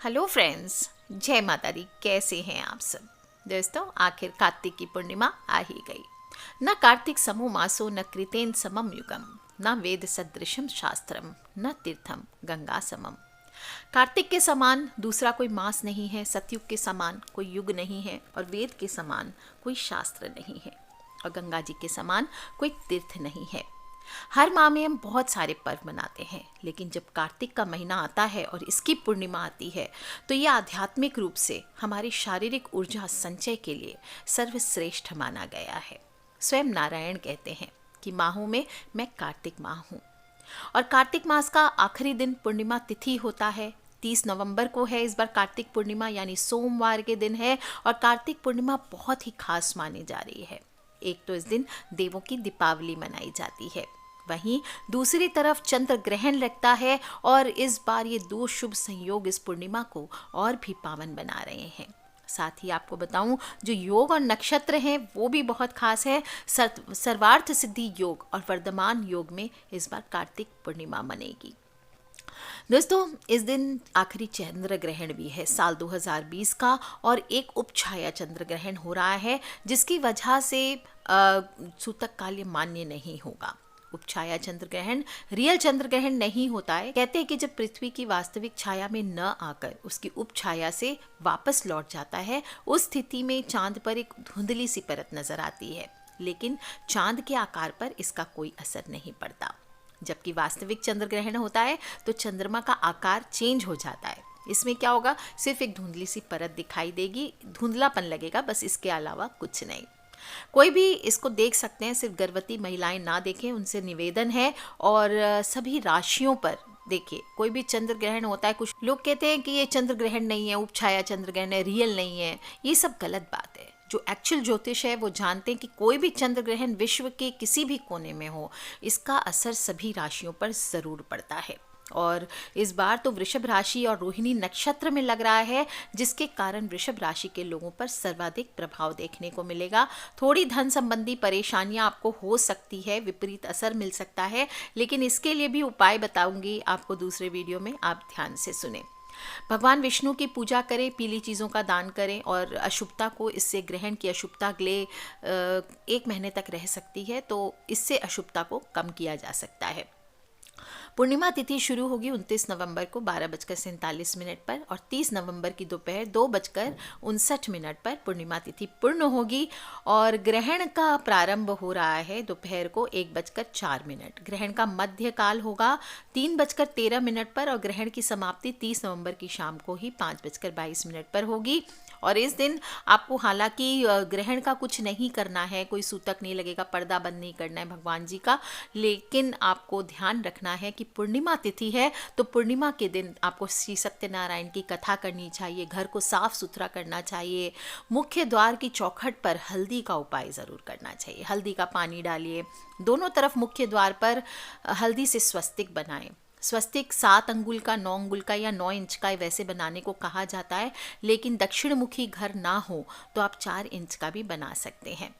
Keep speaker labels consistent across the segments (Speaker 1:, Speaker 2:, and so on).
Speaker 1: Hello friends, जय माता दी। कैसे हैं आप सब दोस्तों? आखिर कार्तिक की पूर्णिमा आ ही गई। न कार्तिक समो मासो न कृतेन समम युगम, न वेद सदृशम शास्त्रम, न तीर्थम गंगा समम। कार्तिक के समान दूसरा कोई मास नहीं है, सतयुग के समान कोई युग नहीं है, और वेद के समान कोई शास्त्र नहीं है, और गंगा जी के समान कोई तीर्थ नहीं है। हर माह में हम बहुत सारे पर्व मनाते हैं, लेकिन जब कार्तिक का महीना आता है और इसकी पूर्णिमा आती है तो ये आध्यात्मिक रूप से हमारी शारीरिक ऊर्जा संचय के लिए सर्वश्रेष्ठ माना गया है। स्वयं नारायण कहते हैं कि माहों में मैं कार्तिक माह हूँ। और कार्तिक मास का आखिरी दिन पूर्णिमा तिथि होता है। 30 नवंबर को है इस बार कार्तिक पूर्णिमा, यानी सोमवार के दिन है। और कार्तिक पूर्णिमा बहुत ही खास मानी जा रही है। एक तो इस दिन देवों की दीपावली मनाई जाती है, वहीं दूसरी तरफ चंद्र ग्रहण लगता है, और इस बार ये दो शुभ संयोग इस पूर्णिमा को और भी पावन बना रहे हैं। साथ ही आपको बताऊं, जो योग और नक्षत्र हैं वो भी बहुत खास है। सर्वार्थ सिद्धि योग और वर्धमान योग में इस बार कार्तिक पूर्णिमा मनेगी। दोस्तों, इस दिन आखिरी चंद्र ग्रहण भी है साल 2020 का, और एक उपछाया चंद्र ग्रहण हो रहा है, जिसकी वजह से सूतक काल ये मान्य नहीं होगा। उपछाया चंद्र ग्रहण रियल चंद्र ग्रहण नहीं होता है। कहते हैं कि जब पृथ्वी की वास्तविक छाया में न आकर उसकी उपछाया से वापस लौट जाता है, उस स्थिति में चांद पर एक धुंधली सी परत नजर आती है, लेकिन चांद के आकार पर इसका कोई असर नहीं पड़ता। जबकि वास्तविक चंद्र ग्रहण होता है तो चंद्रमा का आकार चेंज हो जाता है। इसमें क्या होगा, सिर्फ एक धुंधली सी परत दिखाई देगी, धुंधलापन लगेगा, बस इसके अलावा कुछ नहीं। कोई भी इसको देख सकते हैं, सिर्फ गर्भवती महिलाएं ना देखें, उनसे निवेदन है। और सभी राशियों पर देखिए, कोई भी चंद्र ग्रहण होता है, कुछ लोग कहते हैं कि ये चंद्र ग्रहण नहीं है, उपछाया चंद्र ग्रहण है, रियल नहीं है। ये सब गलत बात है। जो एक्चुअल ज्योतिष है वो जानते हैं कि कोई भी चंद्र ग्रहण विश्व के किसी भी कोने में हो, इसका असर सभी राशियों पर जरूर पड़ता है। और इस बार तो वृषभ राशि और रोहिणी नक्षत्र में लग रहा है, जिसके कारण वृषभ राशि के लोगों पर सर्वाधिक प्रभाव देखने को मिलेगा। थोड़ी धन संबंधी परेशानियां आपको हो सकती है, विपरीत असर मिल सकता है, लेकिन इसके लिए भी उपाय बताऊंगी आपको दूसरे वीडियो में, आप ध्यान से सुने। भगवान विष्णु की पूजा करें, पीली चीज़ों का दान करें, और अशुभता को, इससे ग्रहण की अशुभता अगले 1 महीने तक रह सकती है, तो इससे अशुभता को कम किया जा सकता है। पूर्णिमा तिथि शुरू होगी 29 नवंबर को 12:47 पर, और 30 नवंबर की दोपहर 2:59 पर पूर्णिमा तिथि पूर्ण होगी। और ग्रहण का प्रारंभ हो रहा है दोपहर को 1:04। ग्रहण का मध्य काल होगा 3:13 पर, और ग्रहण की समाप्ति 30 नवंबर की शाम को ही 5:22 पर होगी। और इस दिन आपको हालांकि ग्रहण का कुछ नहीं करना है, कोई सूतक नहीं लगेगा, पर्दा बंद नहीं करना है भगवान जी का, लेकिन आपको ध्यान रखना है कि पूर्णिमा तिथि है, तो पूर्णिमा के दिन आपको श्री सत्यनारायण की कथा करनी चाहिए, घर को साफ सुथरा करना चाहिए। मुख्य द्वार की चौखट पर हल्दी का उपाय ज़रूर करना चाहिए। हल्दी का पानी डालिए, दोनों तरफ मुख्य द्वार पर हल्दी से स्वस्तिक बनाएं। स्वस्तिक 7 अंगुल का, 9 अंगुल का या 9 इंच का वैसे बनाने को कहा जाता है, लेकिन दक्षिण मुखी घर ना हो तो आप 4 इंच का भी बना सकते हैं।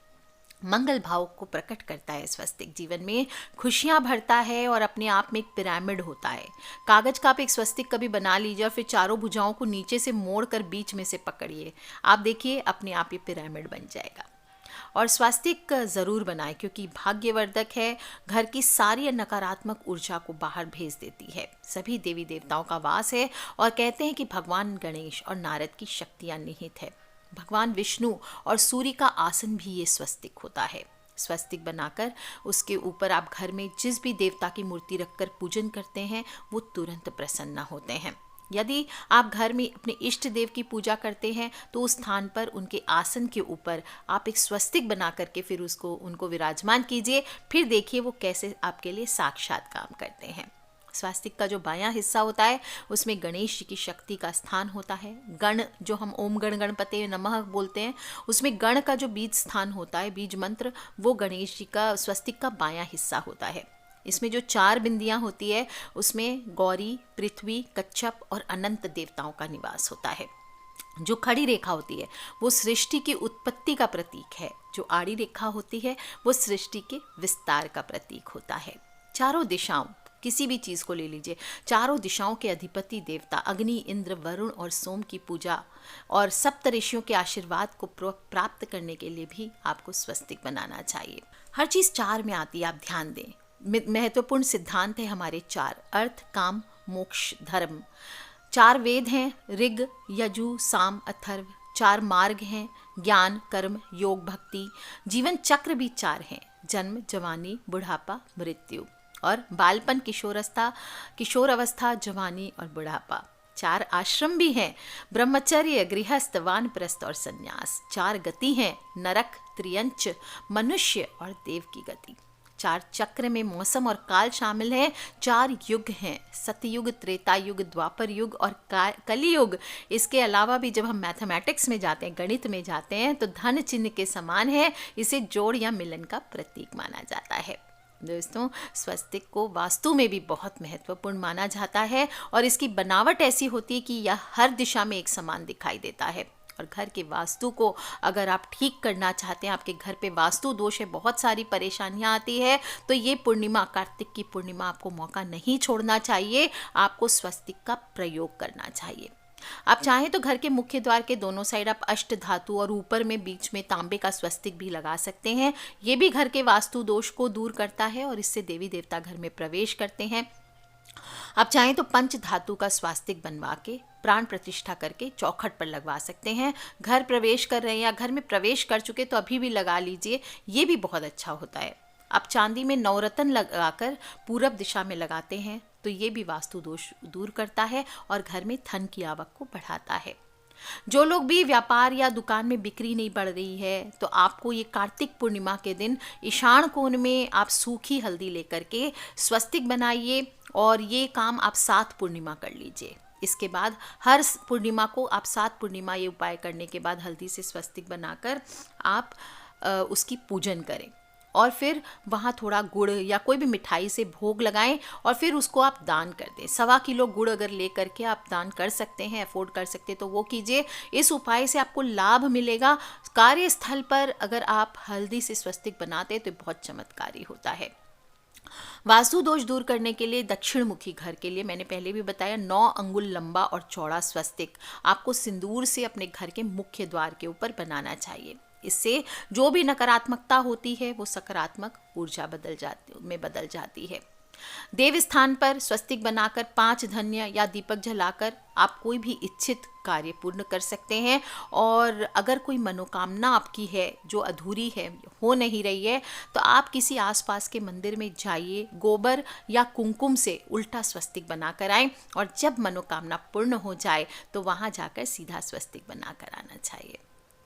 Speaker 1: मंगल भाव को प्रकट करता है स्वस्तिक, जीवन में खुशियां भरता है, और अपने आप में एक पिरामिड होता है। कागज का आप एक स्वस्तिक कभी बना लीजिए, और फिर चारों भुजाओं को नीचे से मोड़ कर बीच में से पकड़िए, आप देखिए अपने आप ये पिरामिड बन जाएगा। और स्वास्तिक ज़रूर बनाएं, क्योंकि भाग्यवर्धक है, घर की सारी नकारात्मक ऊर्जा को बाहर भेज देती है। सभी देवी देवताओं का वास है, और कहते हैं कि भगवान गणेश और नारद की शक्तियाँ निहित है। भगवान विष्णु और सूर्य का आसन भी ये स्वस्तिक होता है। स्वस्तिक बनाकर उसके ऊपर आप घर में जिस भी देवता की मूर्ति रखकर पूजन करते हैं, वो तुरंत प्रसन्न होते हैं। यदि आप घर में अपने इष्ट देव की पूजा करते हैं, तो उस स्थान पर उनके आसन के ऊपर आप एक स्वस्तिक बना करके फिर उनको विराजमान कीजिए, फिर देखिए वो कैसे आपके लिए साक्षात काम करते हैं। स्वास्तिक का जो बायां हिस्सा होता है, उसमें गणेश जी की शक्ति का स्थान होता है। गण, जो हम ओम गण गणपते नमः बोलते हैं, उसमें गण का जो बीज स्थान होता है, बीज मंत्र, वो गणेश जी का स्वस्तिक का बायां हिस्सा होता है। इसमें जो 4 बिंदियां होती है, उसमें गौरी, पृथ्वी, कच्छप और अनंत देवताओं का निवास होता है। जो खड़ी रेखा होती है वो सृष्टि की उत्पत्ति का प्रतीक है। जो आड़ी रेखा होती है वो सृष्टि के विस्तार का प्रतीक होता है। चारों दिशाओं किसी भी चीज़ को ले लीजिए, चारों दिशाओं के अधिपति देवता अग्नि, इंद्र, वरुण और सोम की पूजा और सप्त ऋषियों के आशीर्वाद को प्राप्त करने के लिए भी आपको स्वस्तिक बनाना चाहिए। हर चीज़ 4 में आती है, आप ध्यान दें। महत्वपूर्ण सिद्धांत है हमारे 4: अर्थ, काम, मोक्ष, धर्म। 4 वेद हैं, ऋग, यजु, साम, अथर्व। 4 मार्ग हैं, ज्ञान, कर्म, योग, भक्ति। जीवन चक्र भी 4 हैं, जन्म, जवानी, बुढ़ापा, मृत्यु। और बालपन, किशोर अवस्था, जवानी और बुढ़ापा। 4 आश्रम भी हैं, ब्रह्मचर्य, गृहस्थ, वानप्रस्थ और संन्यास। 4 गति हैं, नरक, त्रियंच, मनुष्य और देव की गति। 4 चक्र में मौसम और काल शामिल है। 4 युग हैं, सतयुग, त्रेता युग, द्वापर युग और कलियुग। इसके अलावा भी जब हम मैथमेटिक्स में जाते हैं, गणित में जाते हैं, तो धन चिन्ह के समान है, इसे जोड़ या मिलन का प्रतीक माना जाता है। दोस्तों, स्वस्तिक को वास्तु में भी बहुत महत्वपूर्ण माना जाता है और इसकी बनावट ऐसी होती है कि यह हर दिशा में एक समान दिखाई देता है। और घर के वास्तु को अगर आप ठीक करना चाहते हैं, आपके घर पे वास्तु दोष है, बहुत सारी परेशानियां आती है, तो ये पूर्णिमा, कार्तिक की पूर्णिमा, आपको मौका नहीं छोड़ना चाहिए। आपको स्वस्तिक का प्रयोग करना चाहिए। आप चाहें तो घर के मुख्य द्वार के दोनों साइड आप अष्ट धातु और ऊपर में बीच में तांबे का स्वस्तिक भी लगा सकते हैं। ये भी घर के वास्तु दोष को दूर करता है और इससे देवी देवता घर में प्रवेश करते हैं। आप चाहें तो पंच धातु का स्वास्तिक बनवा के प्राण प्रतिष्ठा करके चौखट पर लगवा सकते हैं। घर प्रवेश कर रहे हैं या घर में प्रवेश कर चुके तो अभी भी लगा लीजिए, ये भी बहुत अच्छा होता है। आप चांदी में नवरत्न लगाकर पूरब दिशा में लगाते हैं तो ये भी वास्तु दोष दूर करता है और घर में धन की आवक को बढ़ाता है। जो लोग भी व्यापार या दुकान में बिक्री नहीं बढ़ रही है, तो आपको ये कार्तिक पूर्णिमा के दिन ईशान कोण में आप सूखी हल्दी लेकर के स्वस्तिक बनाइए और ये काम आप 7 पूर्णिमा कर लीजिए। इसके बाद हर पूर्णिमा को आप 7 पूर्णिमा ये उपाय करने के बाद हल्दी से स्वस्तिक बनाकर आप उसकी पूजन करें और फिर वहाँ थोड़ा गुड़ या कोई भी मिठाई से भोग लगाएं और फिर उसको आप दान कर दें। 1.25 किलो गुड़ अगर ले करके आप दान कर सकते हैं, अफोर्ड कर सकते हैं तो वो कीजिए। इस उपाय से आपको लाभ मिलेगा। कार्यस्थल पर अगर आप हल्दी से स्वस्तिक बनाते हैं तो बहुत चमत्कारी होता है। वास्तु दोष दूर करने के लिए दक्षिण मुखी घर के लिए मैंने पहले भी बताया 9 अंगुल लंबा और चौड़ा स्वस्तिक आपको सिंदूर से अपने घर के मुख्य द्वार के ऊपर बनाना चाहिए। इससे जो भी नकारात्मकता होती है वो सकारात्मक ऊर्जा बदल जाती है। देव स्थान पर स्वस्तिक बनाकर 5 धन्य या दीपक जलाकर आप कोई भी इच्छित कार्य पूर्ण कर सकते हैं। और अगर कोई मनोकामना आपकी है जो अधूरी है, हो नहीं रही है, तो आप किसी आसपास के मंदिर में जाइए, गोबर या कुमकुम से उल्टा स्वस्तिक बनाकर आएं और जब मनोकामना पूर्ण हो जाए तो वहां जाकर सीधा स्वस्तिक बनाकर आना चाहिए।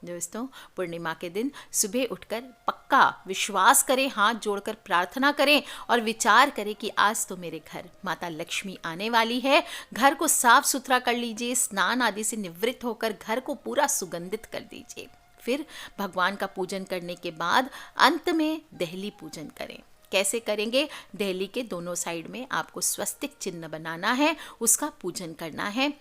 Speaker 1: दोस्तों, पूर्णिमा के दिन सुबह उठकर पक्का विश्वास करें, हाथ जोड़कर प्रार्थना करें और विचार करें कि आज तो मेरे घर माता लक्ष्मी आने वाली है। घर को साफ सुथरा कर लीजिए, स्नान आदि से निवृत्त होकर घर को पूरा सुगंधित कर दीजिए। फिर भगवान का पूजन करने के बाद अंत में देहली पूजन करें। कैसे करेंगे? देहली के दोनों साइड में आपको स्वस्तिक चिन्ह बनाना है, उसका पूजन करना है।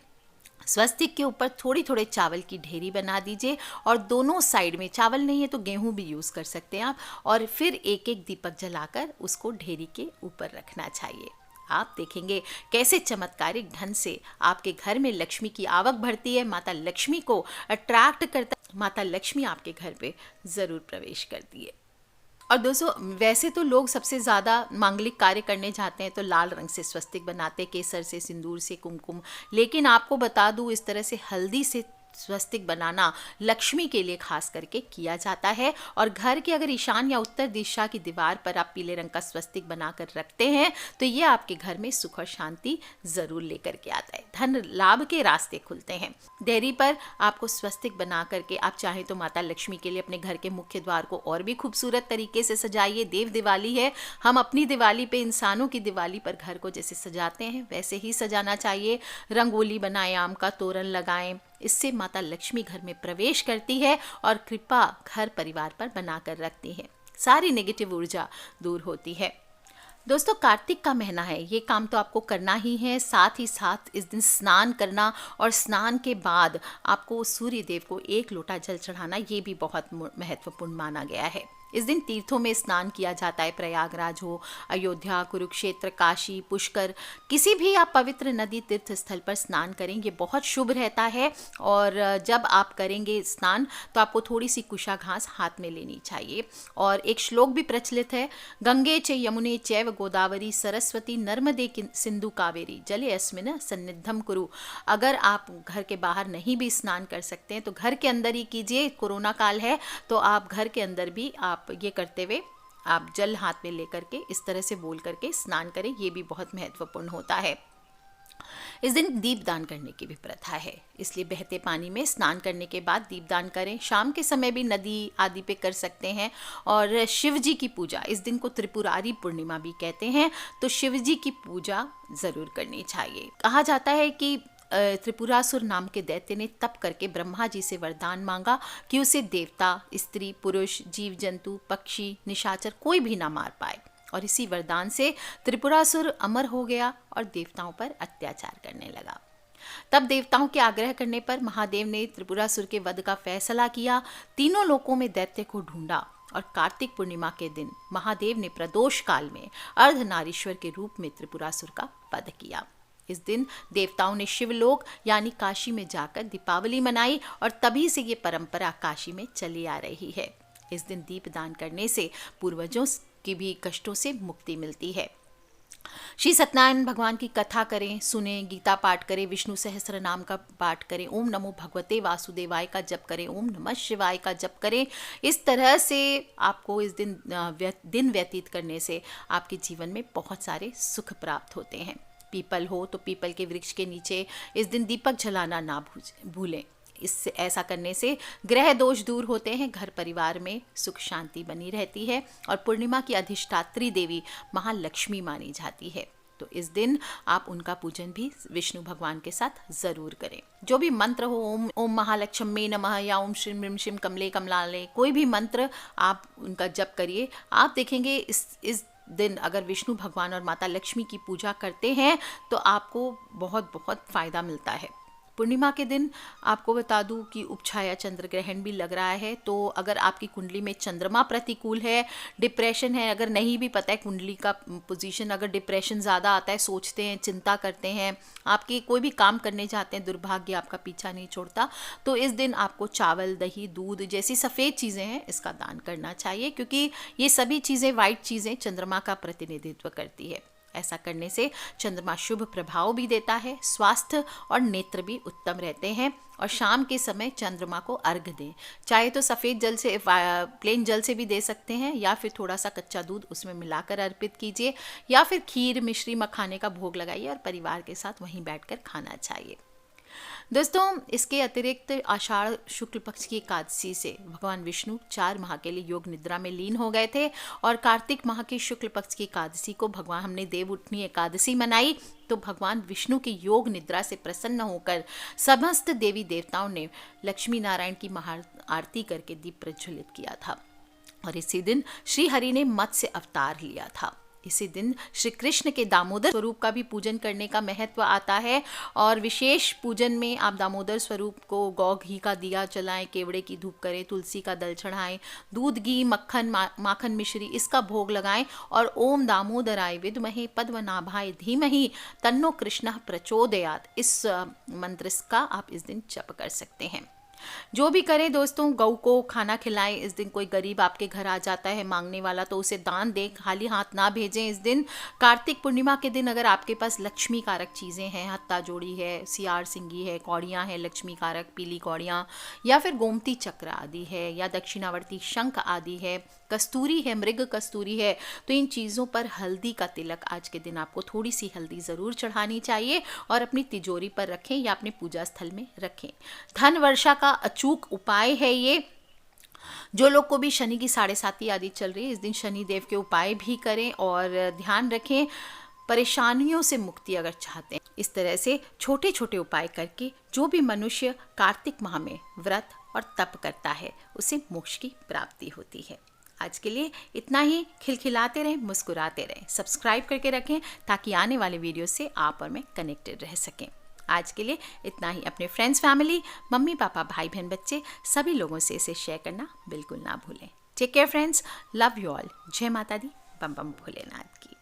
Speaker 1: स्वस्तिक के ऊपर थोड़ी थोड़े चावल की ढेरी बना दीजिए और दोनों साइड में, चावल नहीं है तो गेहूं भी यूज़ कर सकते हैं आप, और फिर एक एक दीपक जलाकर उसको ढेरी के ऊपर रखना चाहिए। आप देखेंगे कैसे चमत्कारिक ढंग से आपके घर में लक्ष्मी की आवक बढ़ती है, माता लक्ष्मी को अट्रैक्ट करता है, माता लक्ष्मी आपके घर पे ज़रूर प्रवेश करती है। और दोस्तों, वैसे तो लोग सबसे ज़्यादा मांगलिक कार्य करने जाते हैं तो लाल रंग से स्वस्तिक बनाते, केसर से, सिंदूर से, कुमकुम। लेकिन आपको बता दूँ, इस तरह से हल्दी से स्वस्तिक बनाना लक्ष्मी के लिए खास करके किया जाता है। और घर के अगर ईशान या उत्तर दिशा की दीवार पर आप पीले रंग का स्वस्तिक बनाकर रखते हैं तो ये आपके घर में सुख और शांति ज़रूर लेकर के आता है, धन लाभ के रास्ते खुलते हैं। देहरी पर आपको स्वस्तिक बना करके आप चाहें तो माता लक्ष्मी के लिए अपने घर के मुख्य द्वार को और भी खूबसूरत तरीके से सजाइए। देव दिवाली है, हम अपनी दिवाली पे, इंसानों की दिवाली पर घर को जैसे सजाते हैं वैसे ही सजाना चाहिए। रंगोली बनाएं, आम का तोरण लगाएं, इससे माता लक्ष्मी घर में प्रवेश करती है और कृपा घर परिवार पर बनाकर रखती है, सारी नेगेटिव ऊर्जा दूर होती है। दोस्तों, कार्तिक का महीना है, ये काम तो आपको करना ही है। साथ ही साथ इस दिन स्नान करना और स्नान के बाद आपको सूर्य देव को 1 लोटा जल चढ़ाना, ये भी बहुत महत्वपूर्ण माना गया है। इस दिन तीर्थों में स्नान किया जाता है। प्रयागराज हो, अयोध्या, कुरुक्षेत्र, काशी, पुष्कर, किसी भी आप पवित्र नदी तीर्थ स्थल पर स्नान करें, ये बहुत शुभ रहता है। और जब आप करेंगे स्नान तो आपको थोड़ी सी कुशा घास हाथ में लेनी चाहिए। और एक श्लोक भी प्रचलित है, गंगे च यमुने चैव गोदावरी सरस्वती नर्मदे सिंधु कावेरी जले अस्मिन् सन्निधम कुरु। अगर आप घर के बाहर नहीं भी स्नान कर सकते हैं तो घर के अंदर ही कीजिए। कोरोना काल है तो आप घर के अंदर भी आप ये करते हुए आप जल हाथ में लेकर के इस तरह से बोल करके स्नान करें, ये भी बहुत महत्वपूर्ण होता है। इस दिन दीपदान करने की भी प्रथा है, इसलिए बहते पानी में स्नान करने के बाद दीपदान करें। शाम के समय भी नदी आदि पे कर सकते हैं। और शिव जी की पूजा, इस दिन को त्रिपुरारी पूर्णिमा भी कहते हैं, तो शिव जी की पूजा ज़रूर करनी चाहिए। कहा जाता है कि त्रिपुरासुर नाम के दैत्य ने तप करके ब्रह्मा जी से वरदान मांगा कि उसे देवता, स्त्री, पुरुष, जीव जंतु, पक्षी, निशाचर कोई भी ना मार पाए। और इसी वरदान से त्रिपुरासुर अमर हो गया और देवताओं पर अत्याचार करने लगा। तब देवताओं के आग्रह करने पर महादेव ने त्रिपुरासुर के वध का फैसला किया। तीनों लोकों में दैत्य को ढूंढा और कार्तिक पूर्णिमा के दिन महादेव ने प्रदोष काल में अर्धनारीश्वर के रूप में त्रिपुरासुर का वध किया। इस दिन देवताओं ने शिवलोक यानी काशी में जाकर दीपावली मनाई और तभी से ये परंपरा काशी में चली आ रही है। इस दिन दीपदान करने से पूर्वजों की भी कष्टों से मुक्ति मिलती है। श्री सत्यनारायण भगवान की कथा करें, सुने, गीता पाठ करें, विष्णु सहस्त्र नाम का पाठ करें, ओम नमो भगवते वासुदेवाय का जप करें, ओम नमः शिवाय का जप करें। इस तरह से आपको इस दिन व्यतीत करने से आपके जीवन में बहुत सारे सुख प्राप्त होते हैं। पीपल हो तो पीपल के वृक्ष के नीचे इस दिन दीपक जलाना ना भूलें। इससे ऐसा करने से ग्रह दोष दूर होते हैं, घर परिवार में सुख शांति बनी रहती है। और पूर्णिमा की अधिष्ठात्री देवी महालक्ष्मी मानी जाती है, तो इस दिन आप उनका पूजन भी विष्णु भगवान के साथ ज़रूर करें। जो भी मंत्र हो, ओम महालक्ष्मी नमः या ओम श्रीम ह्रीम श्रीम कमले कमलाले, कोई भी मंत्र आप उनका जप करिए। आप देखेंगे इस दिन अगर विष्णु भगवान और माता लक्ष्मी की पूजा करते हैं तो आपको बहुत बहुत फ़ायदा मिलता है। पूर्णिमा के दिन आपको बता दूं कि उपछाया चंद्र ग्रहण भी लग रहा है, तो अगर आपकी कुंडली में चंद्रमा प्रतिकूल है, डिप्रेशन है, अगर नहीं भी पता है कुंडली का पोजीशन, अगर डिप्रेशन ज़्यादा आता है, सोचते हैं, चिंता करते हैं, आपकी कोई भी काम करने जाते हैं, दुर्भाग्य आपका पीछा नहीं छोड़ता, तो इस दिन आपको चावल, दही, दूध जैसी सफ़ेद चीज़ें हैं इसका दान करना चाहिए, क्योंकि ये सभी चीज़ें, वाइट चीज़ें चंद्रमा का प्रतिनिधित्व करती है। ऐसा करने से चंद्रमा शुभ प्रभाव भी देता है, स्वास्थ्य और नेत्र भी उत्तम रहते हैं। और शाम के समय चंद्रमा को अर्घ दें, चाहे तो सफ़ेद जल से, प्लेन जल से भी दे सकते हैं, या फिर थोड़ा सा कच्चा दूध उसमें मिलाकर अर्पित कीजिए, या फिर खीर, मिश्री, मखाने का भोग लगाइए और परिवार के साथ वहीं बैठकर खाना चाहिए। दोस्तों, इसके अतिरिक्त आषाढ़ शुक्ल पक्ष की एकादशी से भगवान विष्णु 4 माह के लिए योग निद्रा में लीन हो गए थे, और कार्तिक माह की शुक्ल पक्ष की एकादशी को भगवान हमने देव उठनी एकादशी मनाई, तो भगवान विष्णु की योग निद्रा से प्रसन्न होकर समस्त देवी देवताओं ने लक्ष्मी नारायण की महा आरती करके दीप प्रज्वलित किया था। और इसी दिन श्री हरि ने मत्स्य अवतार लिया था। इसी दिन श्री कृष्ण के दामोदर स्वरूप का भी पूजन करने का महत्व आता है, और विशेष पूजन में आप दामोदर स्वरूप को गौ घी का दिया जलाएं, केवड़े की धूप करें, तुलसी का दल चढ़ाएं, दूध, घी, मक्खन, माखन, मिश्री इसका भोग लगाएं, और ओम दामोदराय विद्महे पद्मनाभाय धीमहि तन्नो कृष्णः प्रचोदयात् इस मंत्र का आप इस दिन जप कर सकते हैं। जो भी करें दोस्तों, गौ को खाना खिलाएं। इस दिन कोई गरीब आपके घर आ जाता है मांगने वाला, तो उसे दान दें, खाली हाथ ना भेजें। इस दिन कार्तिक पूर्णिमा के दिन अगर आपके पास लक्ष्मी कारक चीज़ें हैं, हत्ता जोड़ी है, सियार सिंगी है, कौड़ियाँ हैं लक्ष्मी कारक, पीली कौड़ियाँ, या फिर गोमती चक्र आदि है, या दक्षिणावर्ती शंख आदि है, कस्तूरी है, मृग कस्तूरी है, तो इन चीज़ों पर हल्दी का तिलक आज के दिन आपको थोड़ी सी हल्दी ज़रूर चढ़ानी चाहिए और अपनी तिजोरी पर रखें या अपने पूजा स्थल में रखें। धन वर्षा का अचूक उपाय है ये। जो लोग को भी शनि की 7.5 आदि चल रही है, इस दिन शनि देव के उपाय भी करें, और ध्यान रखें परेशानियों से मुक्ति अगर चाहते हैं, इस तरह से छोटे छोटे उपाय करके जो भी मनुष्य कार्तिक माह में व्रत और तप करता है उसे मोक्ष की प्राप्ति होती है। आज के लिए इतना ही। खिलखिलाते रहें, मुस्कुराते रहें, सब्सक्राइब करके रखें ताकि आने वाले वीडियो से आप और मैं कनेक्टेड रह सकें। आज के लिए इतना ही। अपने फ्रेंड्स, फैमिली, मम्मी पापा, भाई बहन, बच्चे सभी लोगों से इसे शेयर करना बिल्कुल ना भूलें। Take care friends, love you all. जय माता दी, बम बम भोलेनाथ की।